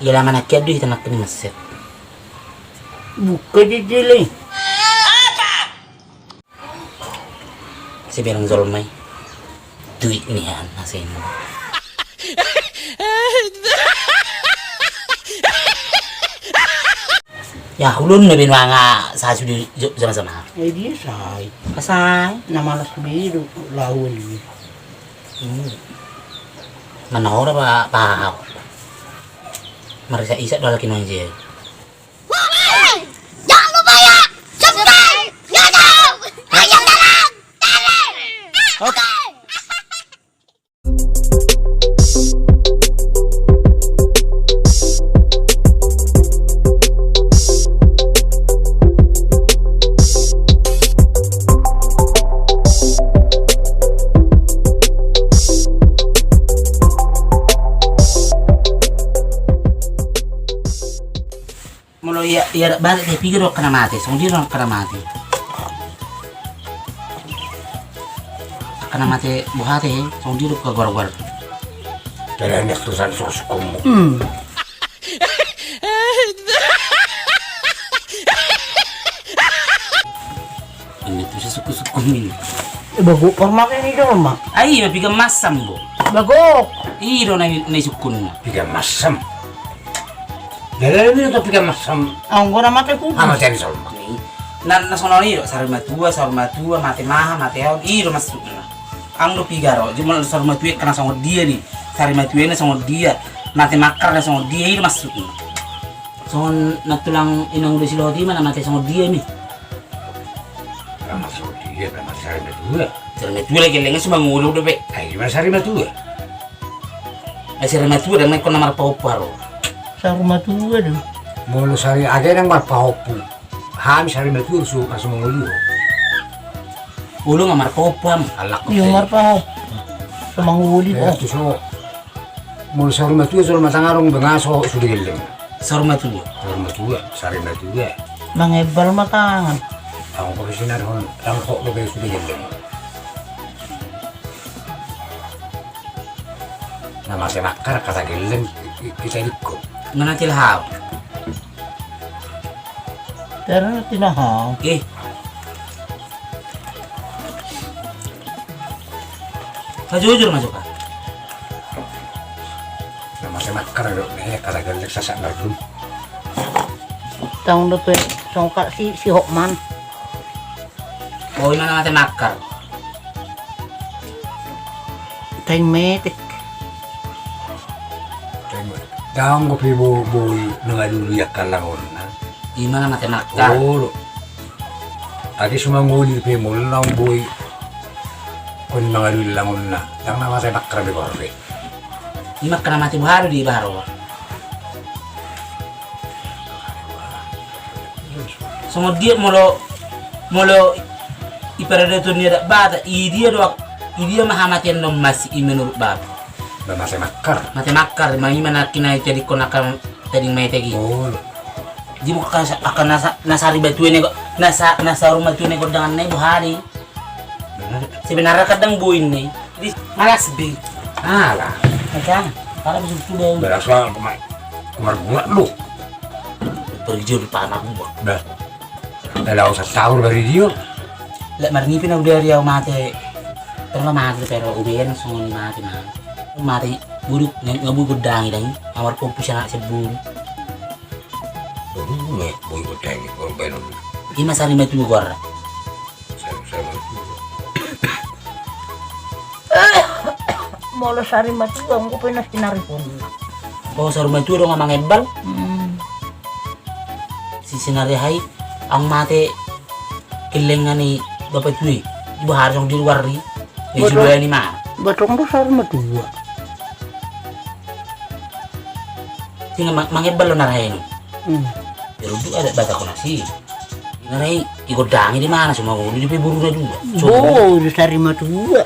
Gila mana kia duit anak ini meset. Buka jeli. Si bilang zolmai. Duit nih ya nasin. Ya ulun na binwanga sa sudi sama-sama. Dia say. Kasay. Namalas biru lawan ini. Manahora pa. Marisa isa dala kinonje. Jangan lupa ya, subscribe, YouTube, Ayam Dalang, Oke. Mulo ya balik dia pikir kena mati, dia kena mati. Kena mati buhati, dia ke gor-gor. Dari tusan soskum. Ini tuh suku-suku ini. Bago format ini dong, Mak. Ay, mapiga masam bo. Bago. Iro na sukun na. Piga masam. Dari ini tuh piga masam. Ang gua mati ku. Ama cari solma. Na sono iro sarma tua, mati maha, mati haun, iro masuk na. Ang do pigaro, cuma sarma tua kena sama dia nih. Sarma tua na sama dia, mati makar na sama dia, iro masuk na. So natulang inang udah siloti mana mati sama dia nih. Masuk dia, masih sari berdua. Sarma tua lagi lengan cuma ngulu udah be. Ayo gimana sari berdua? Sarma tua dan naik kona marpau-paro. Sa rumah tua deh. Mulu sari ada yang marpahopu. Ham sari berdua su masuk mengulu. Ulo nga marpau-pam. Alak ko. Yung marpa. Sa manghuli Ya, ko. tu so. Mulu sari berdua so matangarong bengaso sudah geleng. Sarma tua. Sari berdua. Mangebal matangan. Ako ko sinar hon, ang ko ko sudah geleng. Nama saya makar kata geleng kita ikut. Nganatil haw. Pero na tinahaw. Eh. Jujur masuk ka. Nama saya makar kata geleng sasak ngadum. Tang dapat songka si Hokman. Oh, ina natin makar. Tang metik. Daang ko pibo boy nangaluluyak ka lang na. Gimana natin makar? Oo. Adi sumanguli pe mo lang boy. Kun nangalul lang na. Tang nama saya makar di korbe. Imak ka na mati buharo di baro. Sama dia molo iparada to niya bata idia mahamatian no mas imenurut bab. Nama saya makar. Mati makar mahimana kinay jadi konakan tading may tagi. Oo. Di mo ka akan nasa ribatuin nego nasa rumah tuin nego dengan nay buhari. Sebenarnya kadang buin nih. Di malas be. Alah. Macam para bisa sudah Berasa kumar bunga lu. pergi pa anak buah. Dah. Dalam sa tahun dari dia. Lek marnipin na udah riau mati. Terus mati pero ubian songon mati mah. Mati buruk ngabu gedang dan amar kompus anak sebun. Bunga boy bodeng korban. Ima sari metu gor. Saya Molo sari mati ang ko pinas kinaripon. Oh saru metu dong amang ebal. Si sinari hai ang mati kilengan ni bapak tuh. Ibu harus di luar ri. Ni Betul. jual ni mah. Batong do sari matua. Tinggal mangebal lo narai no. Hmm. Pero du ada bata ko nasi. Narai igodangi di mana semua ulu di buru na juga. Bo, do sari matua.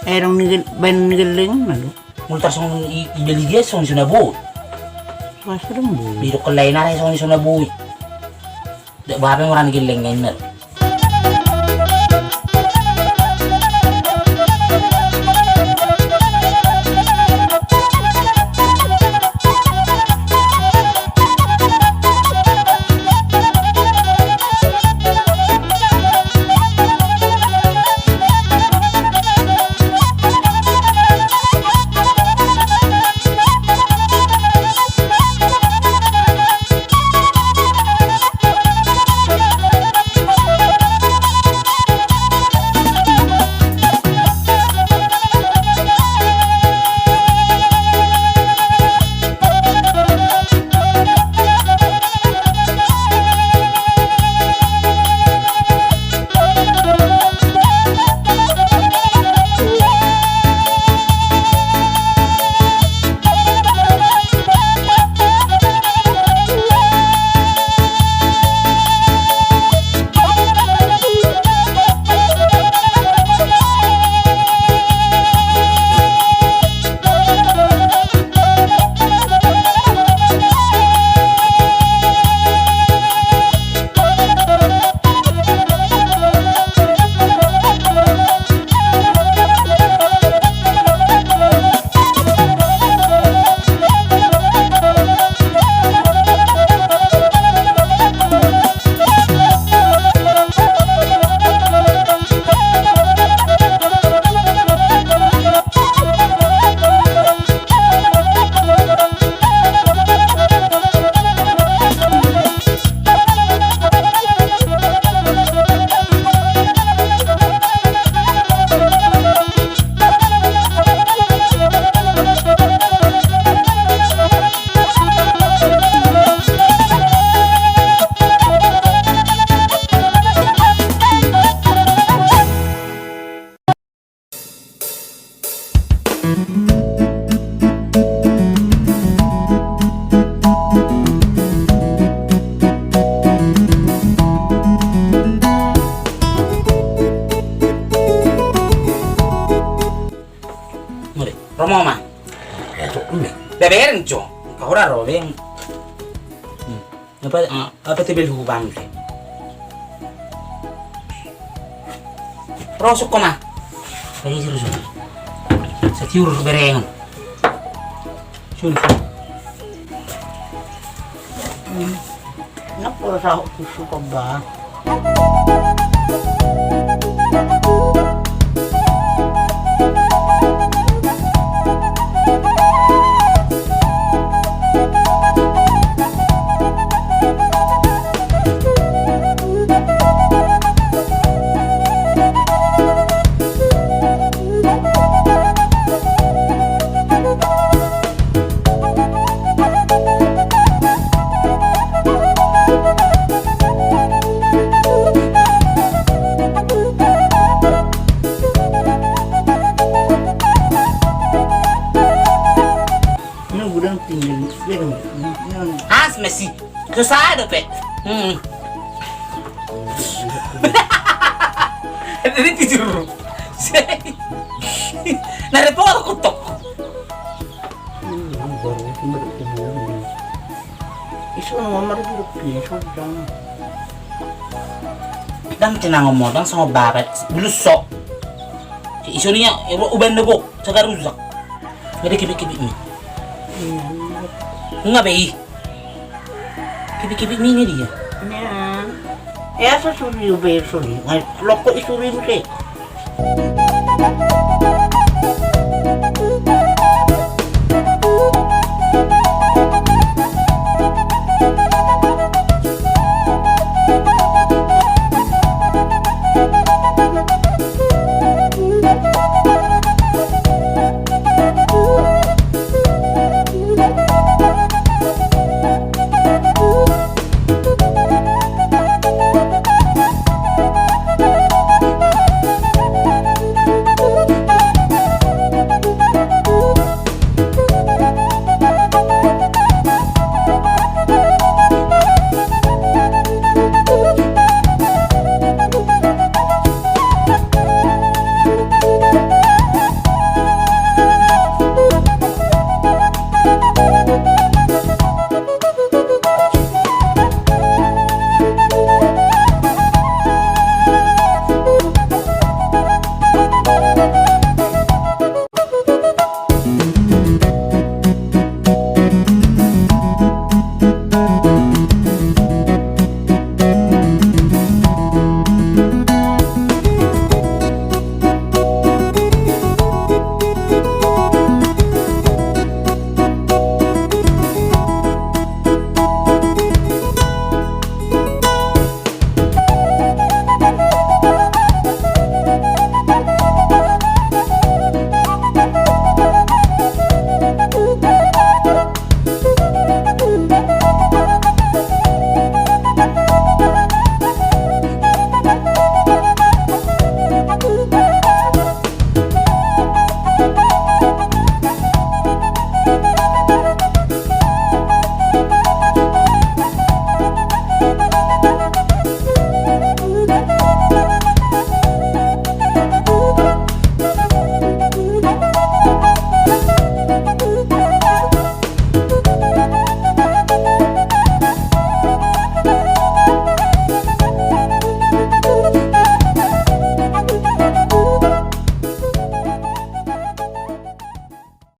Erong nigel ban nigeling na do. Multar song ibeli dia song sunabo. Masarang bo. Biro ko lain narai song sunabo. Dak babe orang gileng ngainer. cok ini. Beberin cok. Kau ora robeng. Apa tebel hubang ke? Rosok koma. Lagi terus. Setiur bereng. Sun. Kenapa rasa aku suka bah? Ini gudang tinggi, As Messi. Susah ada pe. Ini tidur. Nare po ako kutok. baru cuma kubuang. Isu nomor itu piso dang. Dan tinang mo dan sama babat blusok. Isu niya uban na bok sa garusak. Jadi kibik-kibik ni. Nga ba eh? Kibik-kibik ni dia. Yan. Eh, asa suri ubay suri. Ay, loko isuri mo siya.